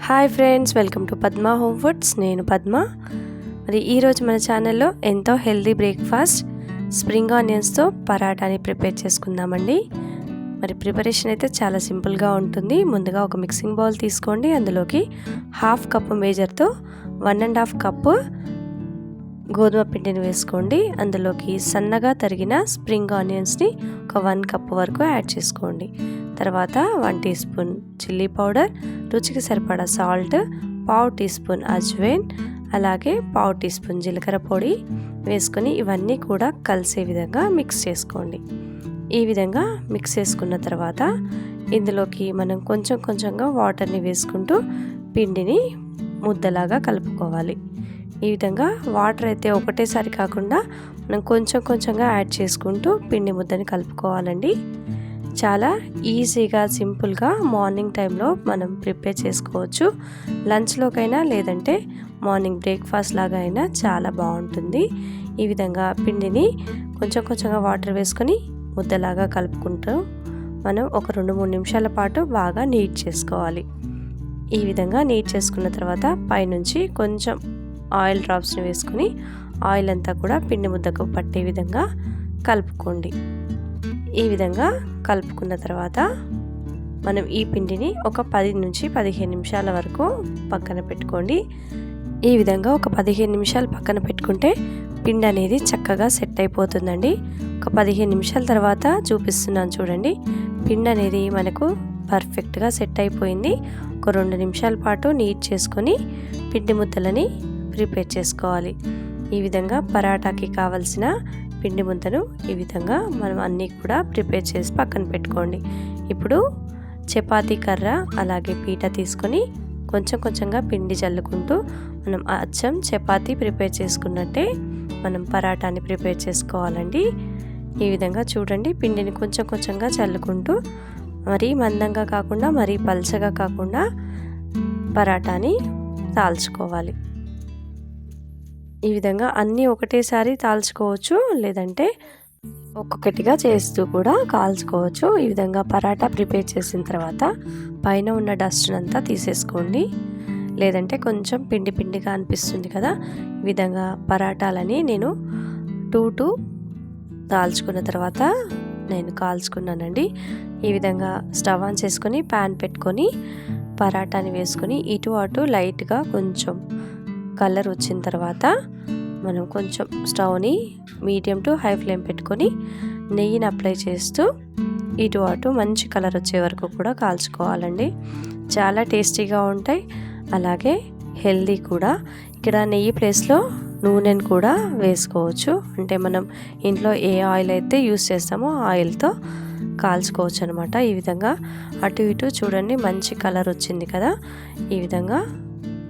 Hi friends, welcome to Padma home foods. నేను పద్మ. మరి ఈరోజు మన ఛానల్లో ఎంతో హెల్దీ బ్రేక్ఫాస్ట్ స్ప్రింగ్ ఆనియన్స్తో పరాటాని ప్రిపేర్ చేసుకుందామండి. మరి ప్రిపరేషన్ అయితే చాలా సింపుల్గా ఉంటుంది. ముందుగా ఒక మిక్సింగ్ బౌల్ తీసుకోండి. అందులోకి 1/2 కప్పు మేజర్తో 1.5 కప్పు గోధుమ పిండిని వేసుకోండి. అందులోకి సన్నగా తరిగిన స్ప్రింగ్ ఆనియన్స్ని ఒక 1 కప్పు వరకు యాడ్ చేసుకోండి. తర్వాత 1 టీ స్పూన్ చిల్లీ పౌడర్, రుచికి సరిపడా సాల్ట్, 1/2 టీ స్పూన్ అజ్వైన్, అలాగే 1/2 టీ స్పూన్ జీలకర్ర పొడి వేసుకొని ఇవన్నీ కూడా కలిసే విధంగా మిక్స్ చేసుకోండి. ఈ విధంగా మిక్స్ చేసుకున్న తర్వాత ఇందులోకి మనం కొంచెం కొంచెంగా వాటర్ని వేసుకుంటూ పిండిని ముద్దలాగా కలుపుకోవాలి. ఈ విధంగా వాటర్ అయితే ఒకటేసారి కాకుండా మనం కొంచెం కొంచెంగా యాడ్ చేసుకుంటూ పిండి ముద్దని కలుపుకోవాలండి. చాలా ఈజీగా సింపుల్గా మార్నింగ్ టైంలో మనం ప్రిపేర్ చేసుకోవచ్చు. లంచ్లోకైనా లేదంటే మార్నింగ్ బ్రేక్ఫాస్ట్ లాగా అయినా చాలా బాగుంటుంది. ఈ విధంగా పిండిని కొంచెం కొంచెంగా వాటర్ వేసుకొని ముద్దలాగా కలుపుకుంటూ మనం ఒక 2-3 నిమిషాల పాటు బాగా నీట్ చేసుకోవాలి. ఈ విధంగా నీట్ చేసుకున్న తర్వాత పైనుంచి కొంచెం ఆయిల్ డ్రాప్స్ని వేసుకొని ఆయిల్ అంతా కూడా పిండి ముద్దకు పట్టే విధంగా కలుపుకోండి. ఈ విధంగా కలుపుకున్న తర్వాత మనం ఈ పిండిని ఒక 10 నుంచి 15 నిమిషాల వరకు పక్కన పెట్టుకోండి. ఈ విధంగా ఒక 15 నిమిషాలు పక్కన పెట్టుకుంటే పిండి అనేది చక్కగా సెట్ అయిపోతుందండి. ఒక 15 నిమిషాల తర్వాత చూపిస్తున్నాను చూడండి. పిండి అనేది మనకు పర్ఫెక్ట్గా సెట్ అయిపోయింది. ఒక 2 నిమిషాల పాటు నీట్ చేసుకొని పిండి ముద్దలని ప్రిపేర్ చేసుకోవాలి. ఈ విధంగా పరాటాకి కావలసిన పిండి ముద్దను ఈ విధంగా మనం అన్నీ కూడా ప్రిపేర్ చేసి పక్కన పెట్టుకోండి. ఇప్పుడు చపాతీ కర్ర అలాగే పీట తీసుకొని కొంచెం కొంచెంగా పిండి చల్లుకుంటూ మనం అచ్చం చపాతీ ప్రిపేర్ చేసుకున్నట్టే మనం పరాటాని ప్రిపేర్ చేసుకోవాలండి. ఈ విధంగా చూడండి, పిండిని కొంచెం కొంచెంగా చల్లుకుంటూ మరీ మందంగా కాకుండా మరీ పల్చగా కాకుండా పరాటాని తాల్చుకోవాలి. ఈ విధంగా అన్నీ ఒకటేసారి తాల్చుకోవచ్చు, లేదంటే ఒక్కొక్కటిగా చేస్తూ కూడా కాల్చుకోవచ్చు. ఈ విధంగా పరాటా ప్రిపేర్ చేసిన తర్వాత పైన ఉన్న డస్ట్ని అంతా తీసేసుకోండి. లేదంటే కొంచెం పిండి పిండిగా అనిపిస్తుంది కదా. ఈ విధంగా పరాటాలని నేను 2 తాల్చుకున్న తర్వాత నేను కాల్చుకున్నానండి. ఈ విధంగా స్టవ్ ఆన్ చేసుకొని ప్యాన్ పెట్టుకొని పరాటాని వేసుకొని ఇటు అటు లైట్గా కొంచెం కలర్ వచ్చిన తర్వాత మనం కొంచెం స్టవ్ని మీడియం టు హై ఫ్లేమ్ పెట్టుకొని నెయ్యిని అప్లై చేస్తూ ఇటు అటు మంచి కలర్ వచ్చే వరకు కూడా కాల్చుకోవాలండి. చాలా టేస్టీగా ఉంటాయి, అలాగే హెల్దీ కూడా. ఇక్కడ నెయ్యి ప్లేస్లో నూనెను కూడా వేసుకోవచ్చు. అంటే మనం ఇంట్లో ఏ ఆయిల్ అయితే యూస్ చేస్తామో ఆయిల్తో కాల్చుకోవచ్చు అనమాట. ఈ విధంగా అటు ఇటు చూడండి మంచి కలర్ వచ్చింది కదా. ఈ విధంగా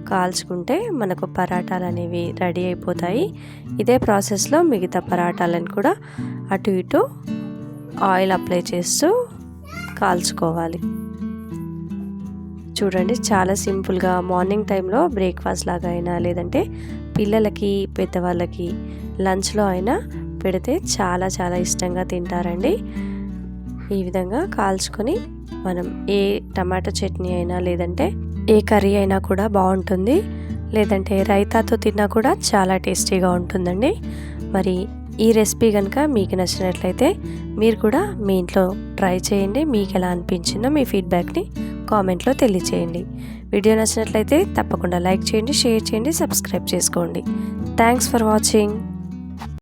కాల్చుకుంటే మనకు పరాటాలు అనేవి రెడీ అయిపోతాయి. ఇదే ప్రాసెస్లో మిగతా పరాటాలను కూడా అటు ఇటు ఆయిల్ అప్లై చేస్తూ కాల్చుకోవాలి. చూడండి, చాలా సింపుల్గా మార్నింగ్ టైంలో బ్రేక్ఫాస్ట్ లాగా అయినా లేదంటే పిల్లలకి పెద్దవాళ్ళకి లంచ్లో అయినా పెడితే చాలా చాలా ఇష్టంగా తింటారండి. ఈ విధంగా కాల్చుకొని మనం ఏ టమాటో చట్నీ అయినా లేదంటే ఏ కర్రీ అయినా కూడా బాగుంటుంది, లేదంటే రైతాతో తిన్నా కూడా చాలా టేస్టీగా ఉంటుందండి. మరి ఈ రెసిపీ కనుక మీకు నచ్చినట్లయితే మీరు కూడా మీ ఇంట్లో ట్రై చేయండి. మీకు ఎలా అనిపించిందో మీ ఫీడ్బ్యాక్ని కామెంట్లో తెలియచేయండి. వీడియో నచ్చినట్లయితే తప్పకుండా లైక్ చేయండి, షేర్ చేయండి, సబ్స్క్రైబ్ చేసుకోండి. Thanks for watching.